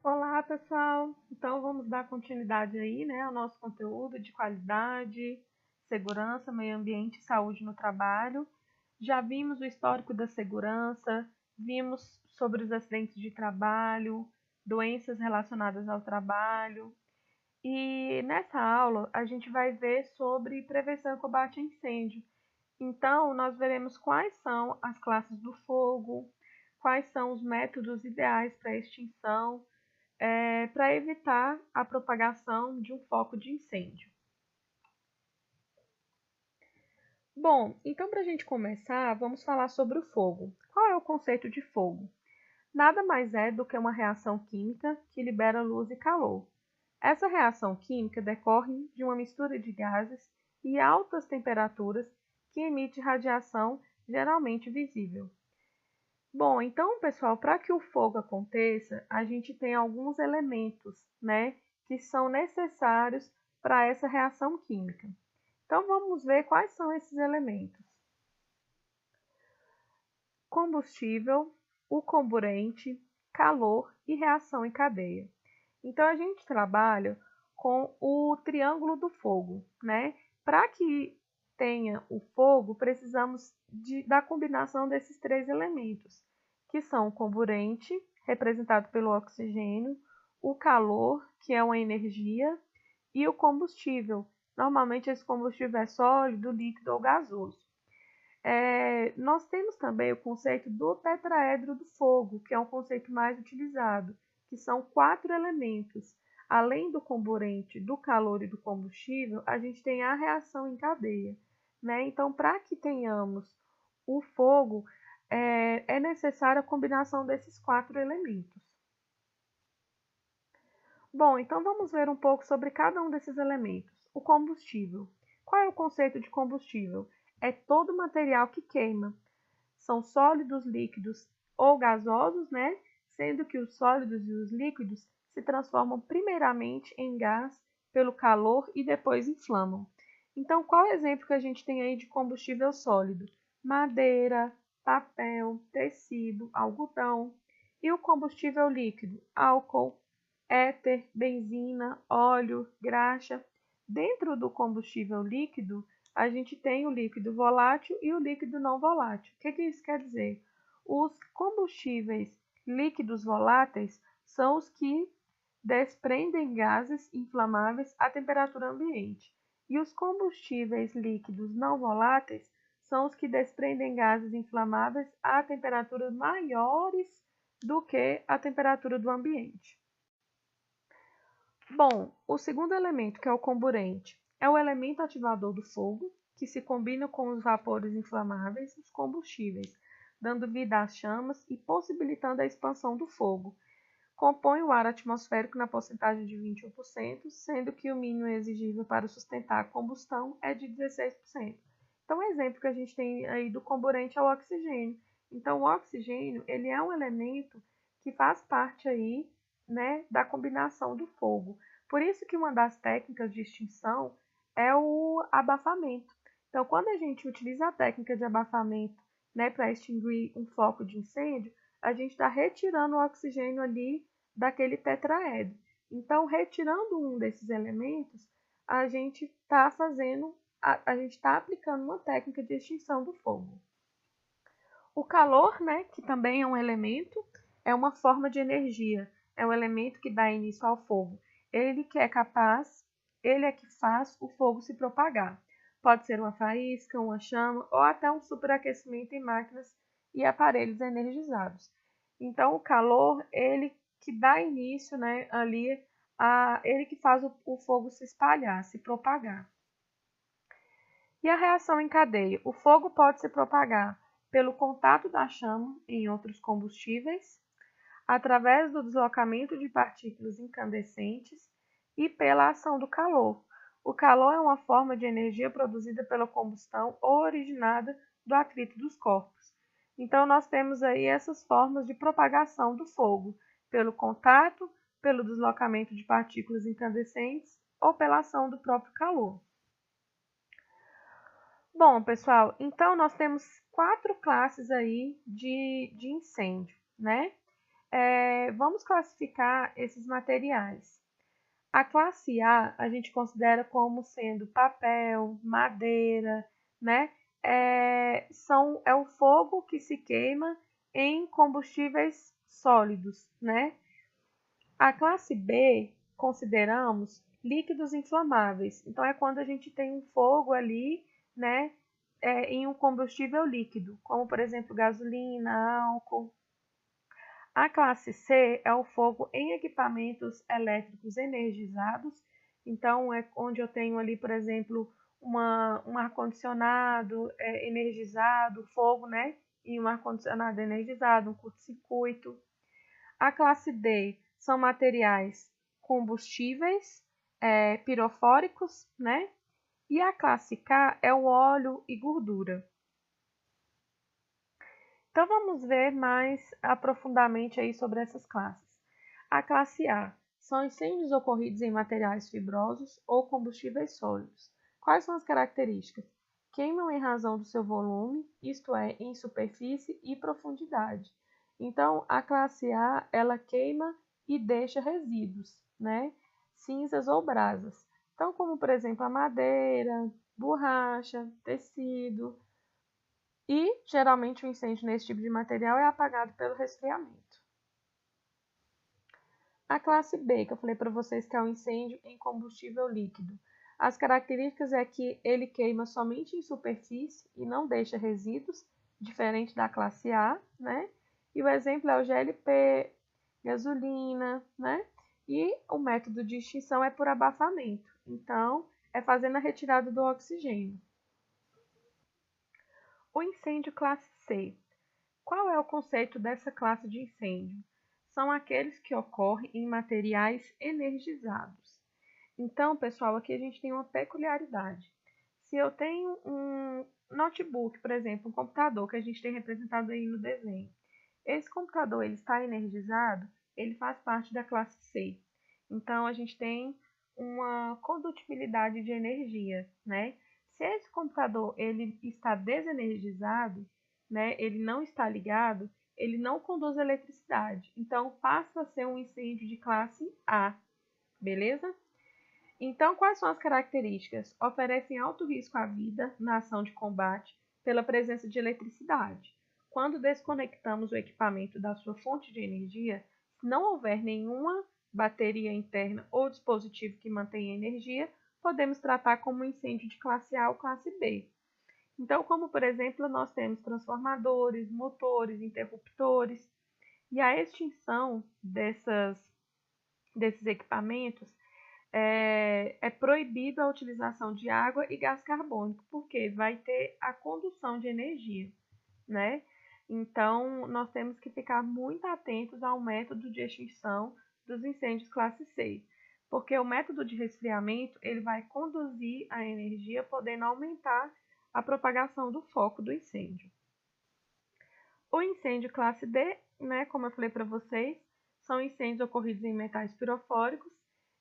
Olá, pessoal! Então, vamos dar continuidade aí, né, ao nosso conteúdo de qualidade, segurança, meio ambiente e saúde no trabalho. Já vimos o histórico da segurança, vimos sobre os acidentes de trabalho, doenças relacionadas ao trabalho. E nessa aula, a gente vai ver sobre prevenção e combate a incêndio. Então, nós veremos quais são as classes do fogo, quais são os métodos ideais para extinção, para evitar a propagação de um foco de incêndio. Bom, então para a gente começar, vamos falar sobre o fogo. Qual é o conceito de fogo? Nada mais é do que uma reação química que libera luz e calor. Essa reação química decorre de uma mistura de gases e altas temperaturas que emite radiação geralmente visível. Bom, então, pessoal, para que o fogo aconteça, a gente tem alguns elementos, né, que são necessários para essa reação química. Então, vamos ver quais são esses elementos. Combustível, o comburente, calor e reação em cadeia. Então, a gente trabalha com o triângulo do fogo, né? Para que tenha o fogo, precisamos da combinação desses três elementos, que são o comburente, representado pelo oxigênio, o calor, que é uma energia, e o combustível. Normalmente, esse combustível é sólido, líquido ou gasoso. Nós temos também o conceito do tetraedro do fogo, que é um conceito mais utilizado, que são 4 elementos. Além do comburente, do calor e do combustível, a gente tem a reação em cadeia, né? Então, para que tenhamos o fogo, é necessária a combinação desses 4 elementos. Bom, então vamos ver um pouco sobre cada um desses elementos. O combustível. Qual é o conceito de combustível? É todo material que queima. São sólidos, líquidos ou gasosos, né? Sendo que os sólidos e os líquidos se transformam primeiramente em gás pelo calor e depois inflamam. Então, qual é o exemplo que a gente tem aí de combustível sólido? Madeira, papel, tecido, algodão. E o combustível líquido? Álcool, éter, benzina, óleo, graxa. Dentro do combustível líquido, a gente tem o líquido volátil e o líquido não volátil. O que isso quer dizer? Os combustíveis líquidos voláteis são os que desprendem gases inflamáveis à temperatura ambiente. E os combustíveis líquidos não voláteis são os que desprendem gases inflamáveis a temperaturas maiores do que a temperatura do ambiente. Bom, o segundo elemento, que é o comburente, é o elemento ativador do fogo, que se combina com os vapores inflamáveis e os combustíveis, dando vida às chamas e possibilitando a expansão do fogo. Compõe o ar atmosférico na porcentagem de 21%, sendo que o mínimo exigível para sustentar a combustão é de 16%. Então, o exemplo que a gente tem aí do comburente é o oxigênio. Então, o oxigênio, ele é um elemento que faz parte aí, né, da combinação do fogo. Por isso que uma das técnicas de extinção é o abafamento. Então, quando a gente utiliza a técnica de abafamento, né, para extinguir um foco de incêndio, a gente está retirando o oxigênio ali daquele tetraedro. Então, retirando um desses elementos, a gente está a gente está aplicando uma técnica de extinção do fogo. O calor, né, que também é um elemento, é uma forma de energia, é um elemento que dá início ao fogo. Ele que é capaz, ele é que faz o fogo se propagar. Pode ser uma faísca, uma chama ou até um superaquecimento em máquinas e aparelhos energizados. Então, o calor, ele que dá início, né, ali, ele que faz o fogo se espalhar, se propagar. E a reação em cadeia? O fogo pode se propagar pelo contato da chama em outros combustíveis, através do deslocamento de partículas incandescentes e pela ação do calor. O calor é uma forma de energia produzida pela combustão ou originada do atrito dos corpos. Então, nós temos aí essas formas de propagação do fogo, pelo contato, pelo deslocamento de partículas incandescentes ou pela ação do próprio calor. Bom, pessoal, então nós temos 4 classes aí de incêndio, né? Vamos classificar esses materiais. A classe A gente considera como sendo papel, madeira, né? É o fogo que se queima em combustíveis sólidos, né? A classe B consideramos líquidos inflamáveis. Então, é quando a gente tem um fogo ali, né, em um combustível líquido, como, por exemplo, gasolina, álcool. A classe C é o fogo em equipamentos elétricos energizados. Então, é onde eu tenho ali, por exemplo, um ar-condicionado energizado, fogo, né, em um ar-condicionado energizado, um curto-circuito. A classe D são materiais combustíveis, pirofóricos, né? E a classe K é o óleo e gordura. Então vamos ver mais aprofundadamente aí sobre essas classes. A classe A são incêndios ocorridos em materiais fibrosos ou combustíveis sólidos. Quais são as características? Queimam em razão do seu volume, isto é, em superfície e profundidade. Então, a classe A, ela queima e deixa resíduos, né? Cinzas ou brasas. Então, como por exemplo a madeira, borracha, tecido, e, geralmente, o incêndio nesse tipo de material é apagado pelo resfriamento. A classe B, que eu falei para vocês que é o incêndio em combustível líquido. As características é que ele queima somente em superfície e não deixa resíduos, diferente da classe A, né? E o exemplo é o GLP, gasolina, né? E o método de extinção é por abafamento. Então, é fazendo a retirada do oxigênio. O incêndio classe C. Qual é o conceito dessa classe de incêndio? São aqueles que ocorrem em materiais energizados. Então, pessoal, aqui a gente tem uma peculiaridade. Se eu tenho um notebook, por exemplo, um computador que a gente tem representado aí no desenho, esse computador ele está energizado, ele faz parte da classe C. Então, a gente tem uma condutibilidade de energia, né? Se esse computador ele está desenergizado, né, ele não está ligado, ele não conduz eletricidade. Então, passa a ser um incêndio de classe A, beleza? Então, quais são as características? Oferecem alto risco à vida na ação de combate pela presença de eletricidade. Quando desconectamos o equipamento da sua fonte de energia, se não houver nenhuma bateria interna ou dispositivo que mantenha energia, podemos tratar como um incêndio de classe A ou classe B. Então, como por exemplo, nós temos transformadores, motores, interruptores, e a extinção desses equipamentos é proibido a utilização de água e gás carbônico, porque vai ter a condução de energia, né? Então, nós temos que ficar muito atentos ao método de extinção dos incêndios classe C, porque o método de resfriamento ele vai conduzir a energia, podendo aumentar a propagação do foco do incêndio. O incêndio classe D, né, como eu falei para vocês, são incêndios ocorridos em metais pirofóricos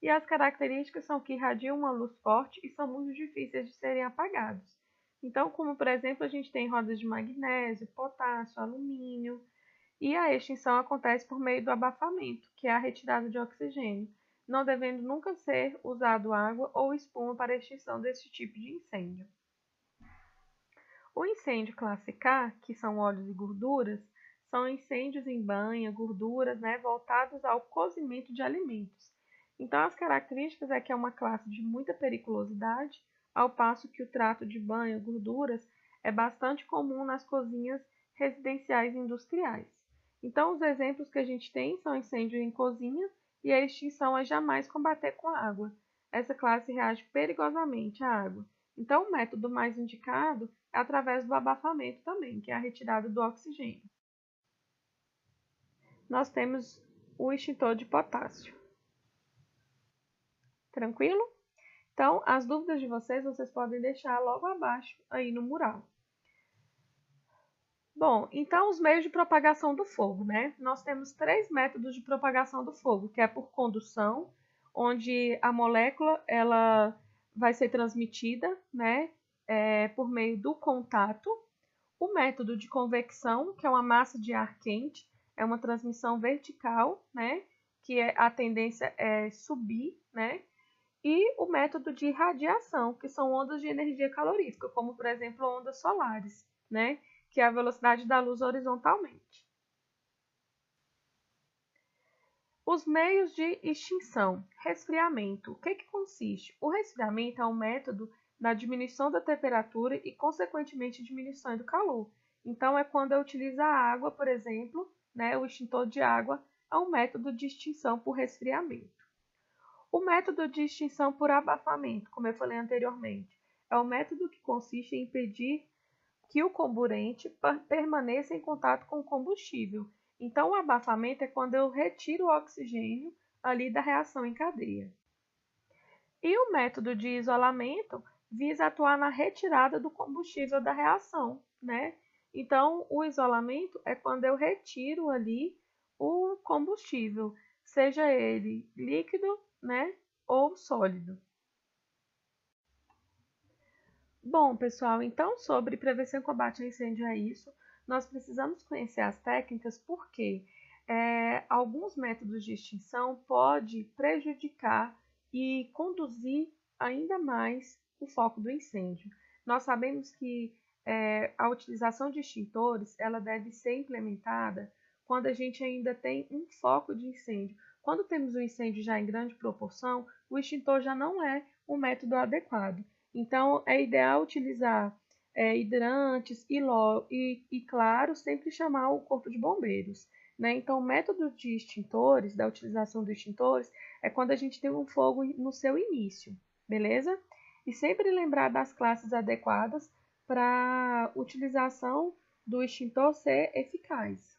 e as características são que irradiam uma luz forte e são muito difíceis de serem apagados. Então, como por exemplo, a gente tem rodas de magnésio, potássio, alumínio, e a extinção acontece por meio do abafamento, que é a retirada de oxigênio, não devendo nunca ser usado água ou espuma para a extinção desse tipo de incêndio. O incêndio classe K, que são óleos e gorduras, são incêndios em banha, gorduras, né, voltados ao cozimento de alimentos. Então, as características é que é uma classe de muita periculosidade, ao passo que o trato de banha, gorduras, é bastante comum nas cozinhas residenciais e industriais. Então, os exemplos que a gente tem são incêndio em cozinha e a extinção é jamais combater com água. Essa classe reage perigosamente à água. Então, o método mais indicado é através do abafamento também, que é a retirada do oxigênio. Nós temos o extintor de potássio. Tranquilo? Então, as dúvidas de vocês podem deixar logo abaixo aí no mural. Bom, então os meios de propagação do fogo, né? Nós temos 3 métodos de propagação do fogo, que é por condução, onde a molécula ela vai ser transmitida, né, por meio do contato. O método de convecção, que é uma massa de ar quente, é uma transmissão vertical, né? Que a tendência é subir, né? E o método de radiação, que são ondas de energia calorífica, como por exemplo ondas solares, né? Que é a velocidade da luz horizontalmente. Os meios de extinção. Resfriamento. O que consiste? O resfriamento é um método na diminuição da temperatura e, consequentemente, diminuição do calor. Então, é quando eu utilizo a água, por exemplo, né, o extintor de água é um método de extinção por resfriamento. O método de extinção por abafamento, como eu falei anteriormente, é o método que consiste em impedir que o comburente permaneça em contato com o combustível. Então, o abafamento é quando eu retiro o oxigênio ali da reação em cadeia. E o método de isolamento visa atuar na retirada do combustível da reação, né? Então, o isolamento é quando eu retiro ali o combustível, seja ele líquido, né, ou sólido. Bom, pessoal, então sobre prevenção e combate a incêndio é isso. Nós precisamos conhecer as técnicas porque alguns métodos de extinção podem prejudicar e conduzir ainda mais o foco do incêndio. Nós sabemos que a utilização de extintores ela deve ser implementada quando a gente ainda tem um foco de incêndio. Quando temos um incêndio já em grande proporção, o extintor já não é o método adequado. Então, é ideal utilizar hidrantes e, claro, sempre chamar o corpo de bombeiros. Né? Então, o método de extintores, da utilização dos extintores, é quando a gente tem um fogo no seu início, beleza? E sempre lembrar das classes adequadas para a utilização do extintor ser eficaz.